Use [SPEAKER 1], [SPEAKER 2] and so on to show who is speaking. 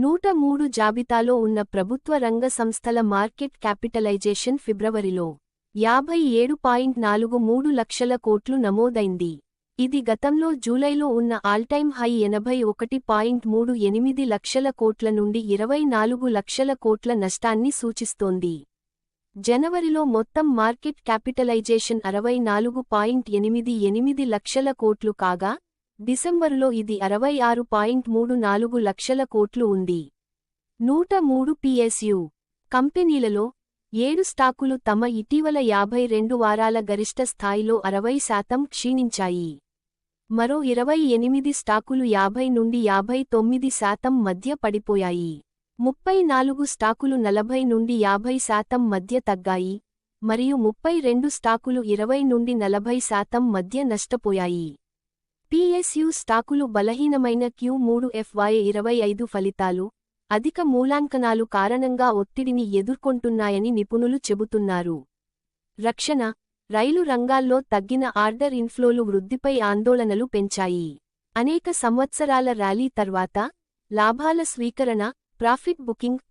[SPEAKER 1] 103 జాబితాలో ఉన్న ప్రభుత్వ రంగ సంస్థల మార్కెట్ క్యాపిటలైజేషన్ ఫిబ్రవరిలో 57.43 లక్షల కోట్లు నమోదైంది. ఇది గతంలో జూలైలో ఉన్న ఆల్టైమ్ హై 81.38 లక్షల కోట్ల నుండి 24 లక్షల కోట్ల నష్టాన్ని సూచిస్తోంది. జనవరిలో మొత్తం మార్కెట్ క్యాపిటలైజేషన్ 64.88 లక్షల కోట్లు కాగా, డిసెంబరులో ఇది 66.34 లక్షల కోట్లు ఉంది. 103 PSU కంపెనీలలో 7 స్టాకులు తమ ఇటీవల 52 వారాల గరిష్ట స్థాయిలో 60% క్షీణించాయి. మరో 28 స్టాకులు 50 నుండి 59% మధ్య పడిపోయాయి. 34 స్టాకులు 40 నుండి 50% మధ్య తగ్గాయి, మరియు 32 స్టాకులు 20 నుండి 40% మధ్య నష్టపోయాయి. PSU స్టాకులు బలహీనమైన Q3 FY25 ఫలితాలు, అధిక మూలాంకనాలు కారణంగా ఒత్తిడిని ఎదుర్కొంటున్నాయని నిపుణులు చెబుతున్నారు. రక్షణ, రైలు రంగాల్లో తగ్గిన ఆర్డర్ ఇన్ఫ్లోలు వృద్ధిపై ఆందోళనలు పెంచాయి. అనేక సంవత్సరాల ర్యాలీ తర్వాత లాభాల స్వీకరణ, ప్రాఫిట్ బుకింగ్